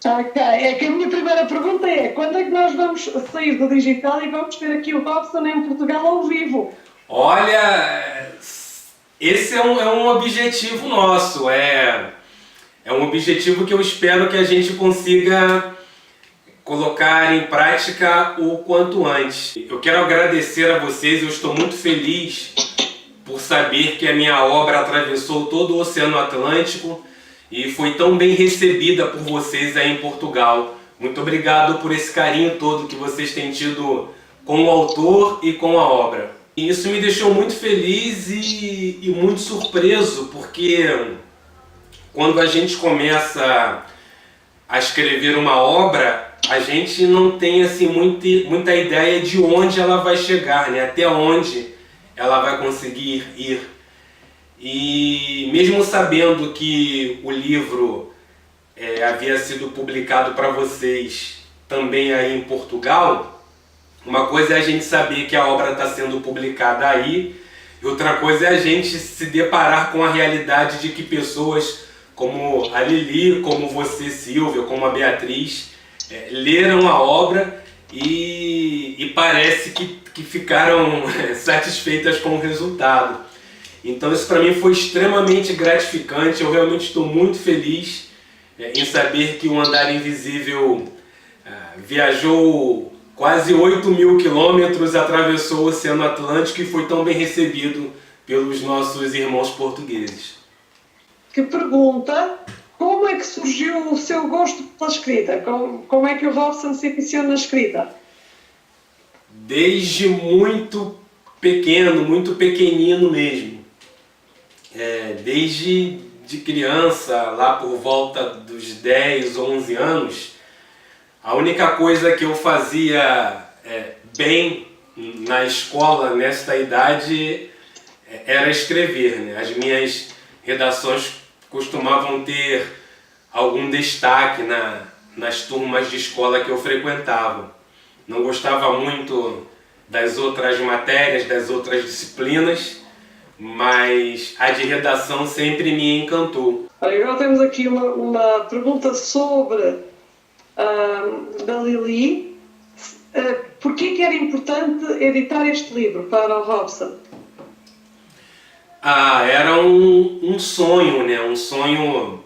Ok, é que a minha primeira pergunta é: quando é que nós vamos sair do digital e vamos ter aqui o Robson em Portugal ao vivo? Olha, esse é um objetivo nosso, é um objetivo que eu espero que a gente consiga colocar em prática o quanto antes. Eu quero agradecer a vocês, eu estou muito feliz por saber que a minha obra atravessou todo o Oceano Atlântico e foi tão bem recebida por vocês aí em Portugal. Muito obrigado por esse carinho todo que vocês têm tido com o autor e com a obra. E isso me deixou muito feliz e muito surpreso, porque quando a gente começa a escrever uma obra, a gente não tem assim muita ideia de onde ela vai chegar, né? Até onde ela vai conseguir ir. E mesmo sabendo que o livro havia sido publicado para vocês também aí em Portugal, uma coisa é a gente saber que a obra está sendo publicada aí, e outra coisa é a gente se deparar com a realidade de que pessoas como a Lili, como você, Silvia, como a Beatriz, leram a obra e parece que ficaram satisfeitas com o resultado. Então isso para mim foi extremamente gratificante, eu realmente estou muito feliz em saber que o Andar Invisível viajou quase 8.000 quilômetros, atravessou o Oceano Atlântico e foi tão bem recebido pelos nossos irmãos portugueses. Que pergunta: como é que surgiu o seu gosto pela escrita? Como é que o Robson se iniciou na escrita? Desde muito pequeno, muito pequenino mesmo. Desde de criança, lá por volta dos 10, 11 anos, a única coisa que eu fazia bem na escola nesta idade era escrever, né? As minhas redações costumavam ter algum destaque nas turmas de escola que eu frequentava. Não gostava muito das outras matérias, das outras disciplinas, mas a de redação sempre me encantou. Agora temos aqui uma pergunta sobre da Lili. Por que era importante editar este livro para o Robson? Era um sonho, né? Um sonho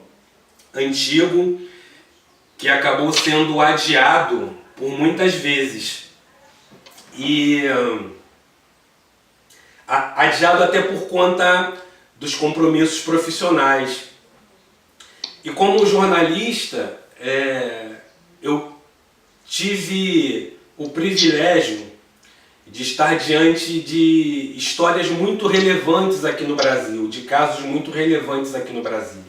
antigo que acabou sendo adiado por muitas vezes. E adiado até por conta dos compromissos profissionais. E como jornalista, eu tive o privilégio de estar diante de histórias muito relevantes aqui no Brasil, de casos muito relevantes aqui no Brasil.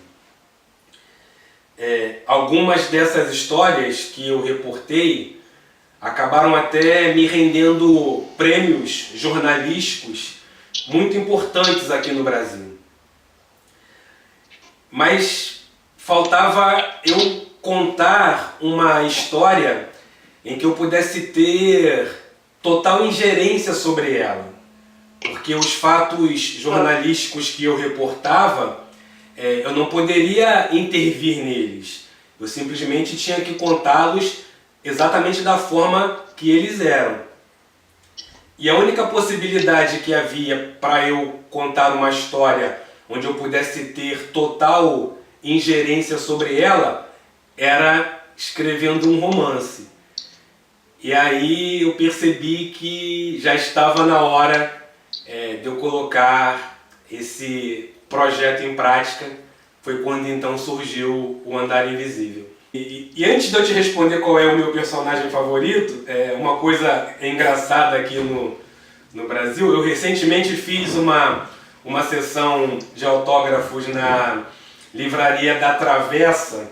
Algumas dessas histórias que eu reportei acabaram até me rendendo prêmios jornalísticos muito importantes aqui no Brasil. Mas faltava eu contar uma história em que eu pudesse ter total ingerência sobre ela. Porque os fatos jornalísticos que eu reportava, eu não poderia intervir neles. Eu simplesmente tinha que contá-los exatamente da forma que eles eram. E a única possibilidade que havia para eu contar uma história onde eu pudesse ter total ingerência sobre ela era escrevendo um romance. E aí eu percebi que já estava na hora de eu colocar esse projeto em prática. Foi quando então surgiu o Andar Invisível. E antes de eu te responder qual é o meu personagem favorito, uma coisa engraçada aqui no Brasil, eu recentemente fiz uma sessão de autógrafos na Livraria da Travessa,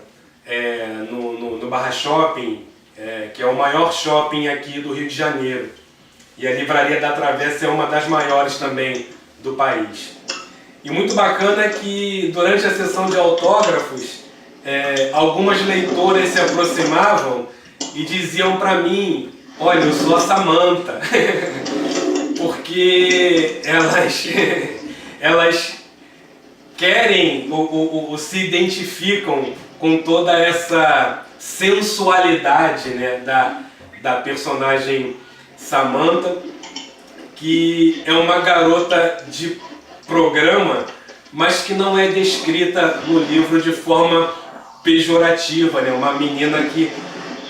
no Barra Shopping, que é o maior shopping aqui do Rio de Janeiro. E a Livraria da Travessa é uma das maiores também do país. E muito bacana que durante a sessão de autógrafos, algumas leitoras se aproximavam e diziam para mim: olha, eu sou a Samantha. Porque elas querem ou se identificam com toda essa sensualidade, né, da personagem Samantha, que é uma garota de programa, mas que não é descrita no livro de forma pejorativa, né? Uma menina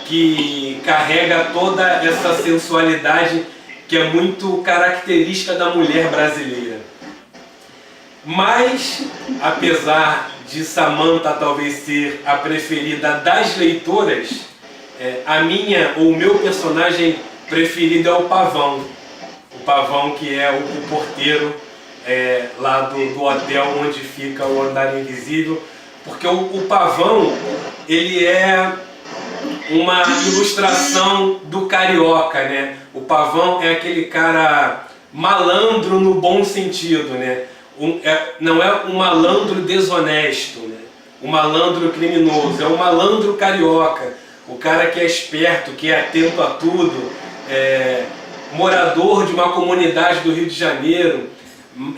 que carrega toda essa sensualidade que é muito característica da mulher brasileira. Mas, apesar de Samantha talvez ser a preferida das leitoras, a minha ou o meu personagem preferido é o Pavão. O Pavão, que é o porteiro lá do hotel onde fica o Andar Invisível, porque o Pavão, ele é uma ilustração do carioca, né? O Pavão é aquele cara malandro no bom sentido, né? Não é um malandro desonesto, né? Um malandro criminoso, é um malandro carioca, o cara que é esperto, que é atento a tudo, morador de uma comunidade do Rio de Janeiro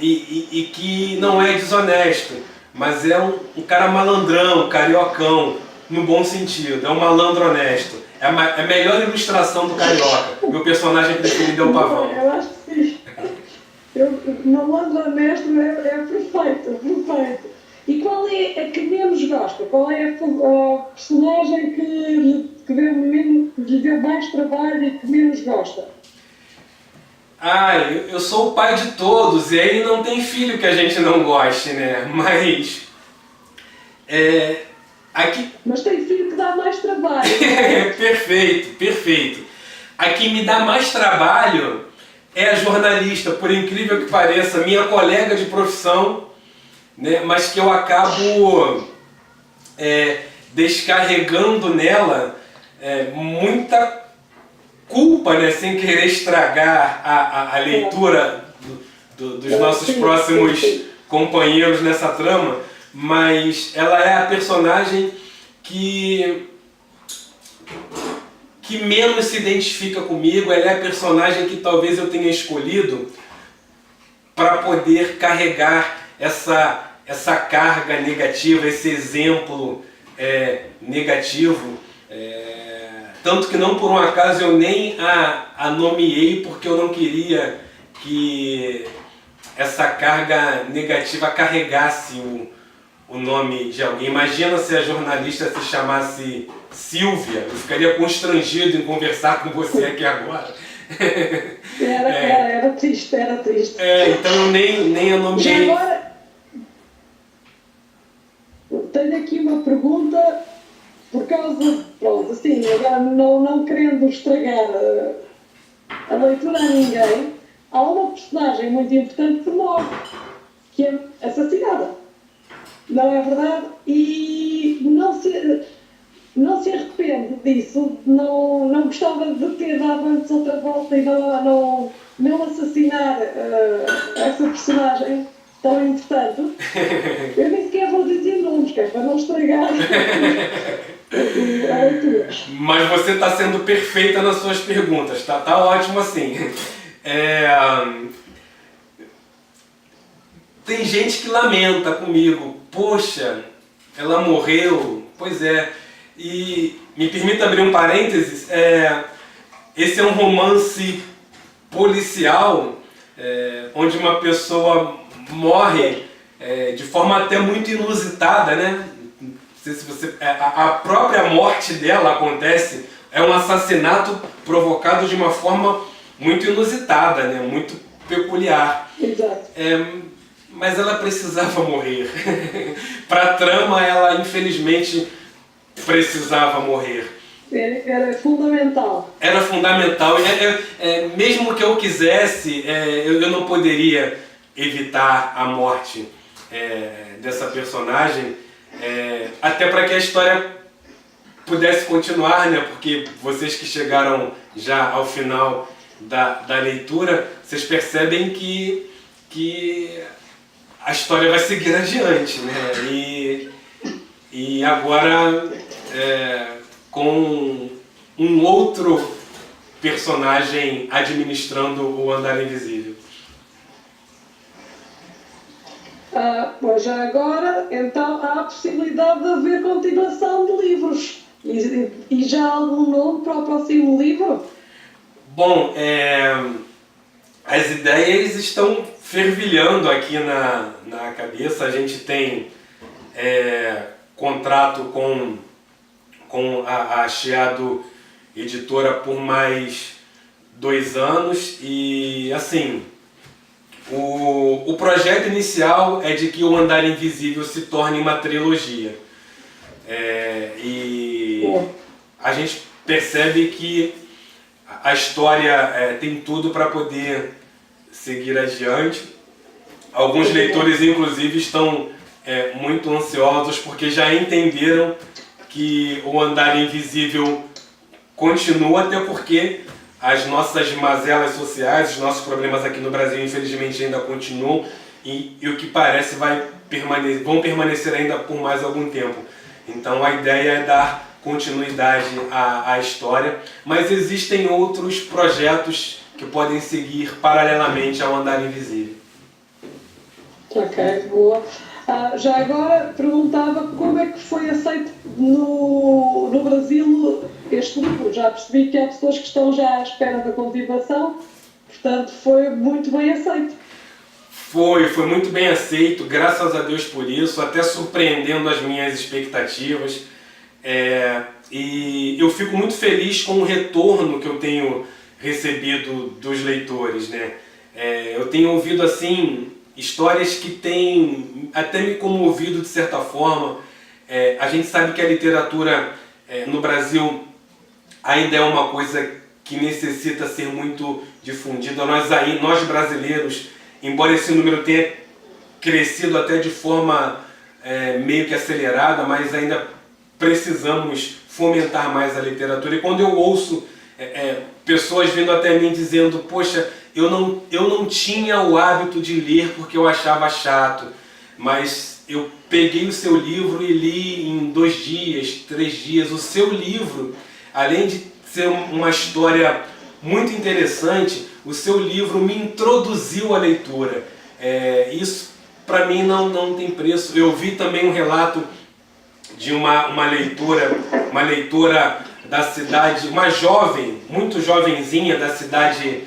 e que não é desonesto, mas é um cara malandrão, cariocão, no bom sentido, é um malandro honesto. É a melhor ilustração do carioca. Meu personagem preferido é o Pavão. Eu acho que sim. Malandro honesto é perfeito, perfeito. E qual é a que menos gosta? Qual é a personagem que lhe deu mais trabalho e que menos gosta? Eu sou o pai de todos, e aí não tem filho que a gente não goste, né? Mas... aqui... Mas tem filho que dá mais trabalho. Perfeito, perfeito. A que me dá mais trabalho é a jornalista, por incrível que pareça, minha colega de profissão, né? Mas que eu acabo descarregando nela muita culpa, né? Sem querer estragar a leitura dos nossos próximos companheiros nessa trama, mas ela é a personagem que menos se identifica comigo, ela é a personagem que talvez eu tenha escolhido para poder carregar essa carga negativa, esse exemplo negativo. Tanto que não por um acaso eu nem a nomeei, porque eu não queria que essa carga negativa carregasse o nome de alguém. Imagina se a jornalista se chamasse Silvia, eu ficaria constrangido em conversar com você aqui agora. Era triste, era triste. Então eu nem a nomeei. Já agora, tenho aqui uma pergunta, por causa, pronto, assim, agora não querendo estragar a leitura a ninguém, há uma personagem muito importante que morre, que é assassinada. Não é verdade? E não se arrepende disso, não gostava de ter dado antes outra volta e não assassinar essa personagem tão importante. Eu nem sequer vou dizer nomes, que é para não estragar a leitura. Mas você está sendo perfeita nas suas perguntas, tá ótimo assim. Tem gente que lamenta comigo, poxa, ela morreu, pois é. E me permita abrir um parênteses, esse é um romance policial, onde uma pessoa morre de forma até muito inusitada, né? Não sei se você, a própria morte dela acontece, é um assassinato provocado de uma forma muito inusitada, né? Muito peculiar. Exato. Mas ela precisava morrer. Para a trama, ela infelizmente precisava morrer. Era fundamental. Era fundamental. Mesmo que eu quisesse, eu não poderia evitar a morte dessa personagem, até para que a história pudesse continuar, né? Porque vocês que chegaram já ao final da leitura, vocês percebem que a história vai seguir adiante, né? E agora com um outro personagem administrando o Andar Invisível. Pois já agora, então há a possibilidade de haver continuação de livros. E E já há algum nome para o próximo livro? Bom, as ideias estão fervilhando aqui na cabeça. A gente tem contrato com a Chiado Editora por mais 2 anos e, assim, o projeto inicial é de que o Andar Invisível se torne uma trilogia. E a gente percebe que a história tem tudo para poder seguir adiante. Alguns leitores, inclusive, estão muito ansiosos porque já entenderam que o Andar Invisível continua, até porque as nossas mazelas sociais, os nossos problemas aqui no Brasil, infelizmente, ainda continuam e o que parece vão permanecer ainda por mais algum tempo. Então a ideia é dar continuidade à história, mas existem outros projetos que podem seguir paralelamente ao Andar Invisível. Ok, boa. Já agora perguntava como é que foi aceito no Brasil este livro. Já percebi que há pessoas que estão já à espera da continuação, portanto foi muito bem aceito. Foi muito bem aceito, graças a Deus por isso, até surpreendendo as minhas expectativas. E eu fico muito feliz com o retorno que eu tenho recebido dos leitores, né? Eu tenho ouvido assim histórias que têm até me comovido de certa forma. A gente sabe que a literatura no Brasil ainda é uma coisa que necessita ser muito difundida. Nós brasileiros, embora esse número tenha crescido até de forma meio que acelerada, mas ainda precisamos fomentar mais a literatura. E quando eu ouço pessoas vindo até mim dizendo: poxa, eu não tinha o hábito de ler porque eu achava chato, mas eu peguei o seu livro e li em 2 dias, 3 dias. O seu livro, além de ser uma história muito interessante, o seu livro me introduziu à leitura. Isso para mim não tem preço. Eu vi também um relato de uma leitora da cidade, uma jovem, muito jovenzinha, da cidade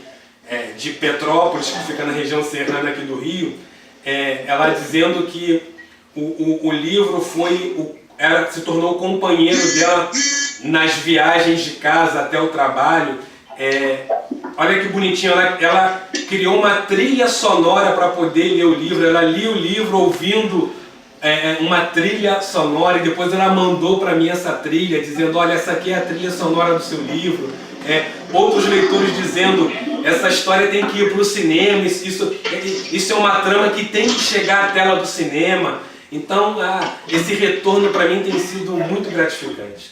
de Petrópolis, que fica na região serrana aqui do Rio, ela dizendo que o livro se tornou o companheiro dela nas viagens de casa até o trabalho. Olha que bonitinho, ela criou uma trilha sonora para poder ler o livro. Ela lia o livro ouvindo uma trilha sonora e depois ela mandou para mim essa trilha, dizendo: olha, essa aqui é a trilha sonora do seu livro. Outros leitores dizendo: essa história tem que ir para o cinema, isso é uma trama que tem que chegar à tela do cinema. Então esse retorno para mim tem sido muito gratificante.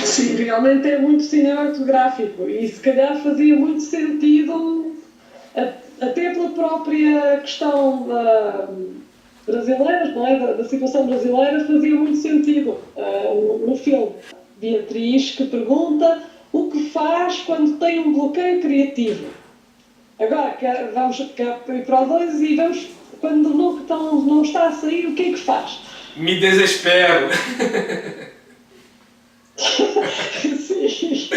Sim, realmente é muito cinematográfico e se calhar fazia muito sentido, até pela própria questão brasileira, não é? Da situação brasileira, fazia muito sentido no filme. Beatriz, que pergunta o que faz quando tem um bloqueio criativo. Agora vamos para o 2 e vamos, quando não está a sair, o que é que faz? Me desespero. Sim.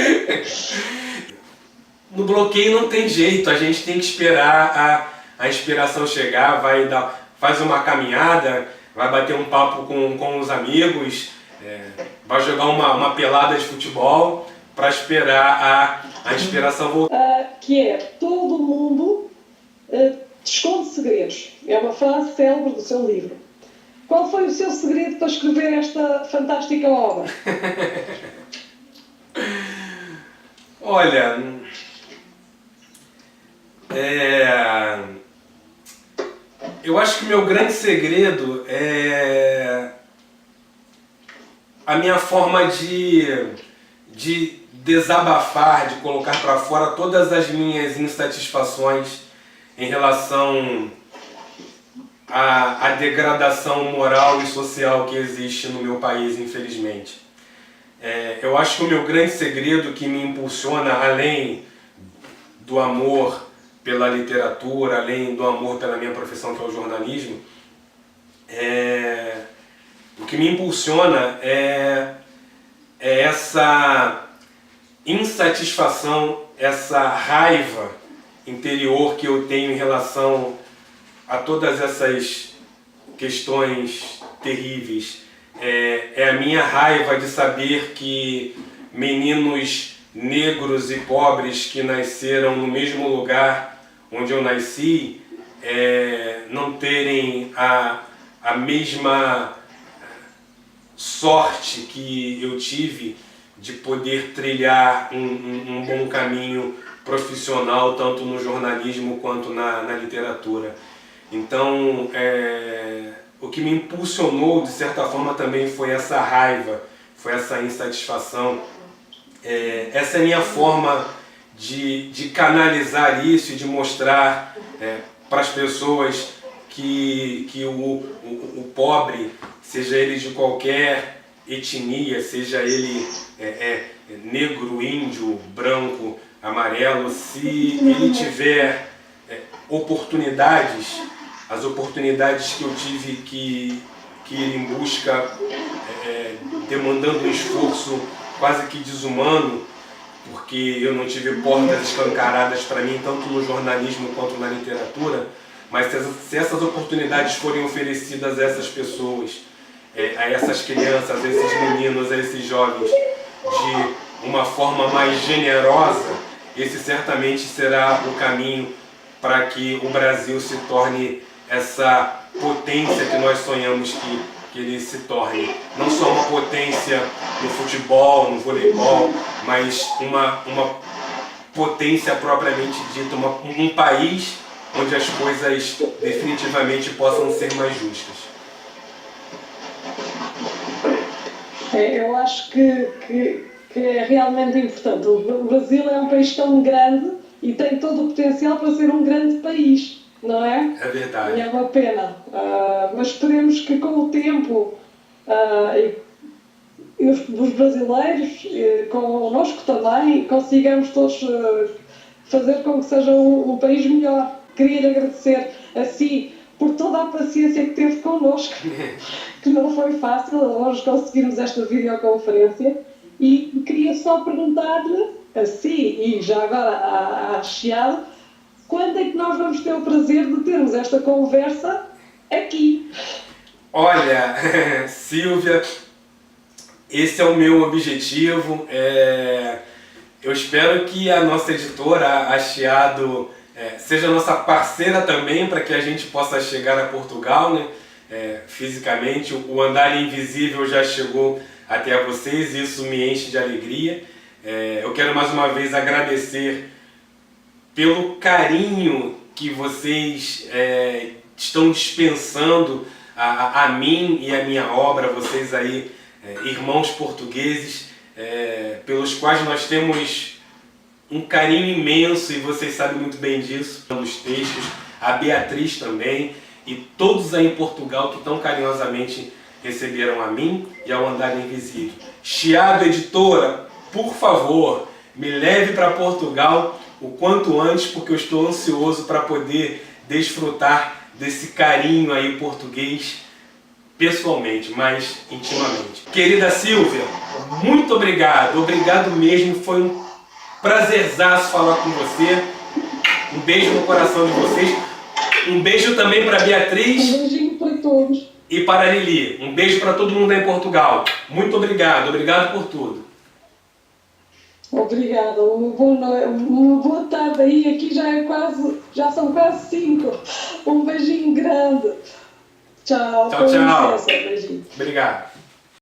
No bloqueio não tem jeito, a gente tem que esperar a inspiração chegar, faz uma caminhada, vai bater um papo com os amigos, vai jogar uma pelada de futebol para esperar a inspiração voltar. Que é: todo mundo esconde segredos. É uma frase célebre do seu livro. Qual foi o seu segredo para escrever esta fantástica obra? Olha, eu acho que o meu grande segredo é a minha forma de desabafar, de colocar para fora todas as minhas insatisfações em relação à degradação moral e social que existe no meu país, infelizmente. Eu acho que o meu grande segredo que me impulsiona, além do amor pela literatura, além do amor pela minha profissão, que é o jornalismo, O que me impulsiona é essa insatisfação, essa raiva interior que eu tenho em relação a todas essas questões terríveis. É a minha raiva de saber que meninos negros e pobres que nasceram no mesmo lugar onde eu nasci não terem a mesma sorte que eu tive de poder trilhar um bom caminho profissional, tanto no jornalismo quanto na literatura. Então, o que me impulsionou, de certa forma, também foi essa raiva, foi essa insatisfação. Essa é a minha forma de canalizar isso e de mostrar para as pessoas que o pobre, seja ele de qualquer etnia, seja ele negro, índio, branco, amarelo, se ele tiver oportunidades, as oportunidades que eu tive que ir em busca, demandando um esforço quase que desumano, porque eu não tive portas escancaradas para mim, tanto no jornalismo quanto na literatura, mas se essas oportunidades forem oferecidas a essas pessoas, a essas crianças, a esses meninos, a esses jovens, de uma forma mais generosa, esse certamente será o caminho para que o Brasil se torne essa potência que nós sonhamos que ele se torne. Não só uma potência no futebol, no voleibol, mas uma potência propriamente dita, um país onde as coisas definitivamente possam ser mais justas. Eu acho que é realmente importante. O Brasil é um país tão grande e tem todo o potencial para ser um grande país, não é? É verdade. E é uma pena. Mas esperemos que com o tempo os brasileiros, connosco também, consigamos todos fazer com que seja um país melhor. Queria lhe agradecer a si por toda a paciência que teve connosco, que não foi fácil hoje conseguirmos esta videoconferência, e queria só perguntar-lhe a si e já agora à Chiado, quando é que nós vamos ter o prazer de termos esta conversa aqui? Olha, Silvia, esse é o meu objetivo. Eu espero que a nossa editora, a Chiado, seja nossa parceira também para que a gente possa chegar a Portugal, né? Fisicamente. O Andar Invisível já chegou até vocês e isso me enche de alegria. Eu quero mais uma vez agradecer pelo carinho que vocês estão dispensando a mim e a minha obra, vocês aí, irmãos portugueses, pelos quais nós temos um carinho imenso, e vocês sabem muito bem disso, nos textos, a Beatriz também, e todos aí em Portugal que tão carinhosamente receberam a mim e ao Andar Invisível. Chiado Editora, por favor, me leve para Portugal o quanto antes, porque eu estou ansioso para poder desfrutar desse carinho aí português, pessoalmente, mas intimamente. Querida Silvia, muito obrigado, obrigado mesmo, foi um prazerzaço falar com você. Um beijo no coração de vocês. Um beijo também para Beatriz. Um beijinho para todos. E para a Lili. Um beijo para todo mundo aí em Portugal. Muito obrigado, obrigado por tudo. Obrigada, uma boa tarde aí, aqui já são quase 5. Um beijinho grande. Tchau. Tchau, tchau. Com licença, beijinho. Obrigado.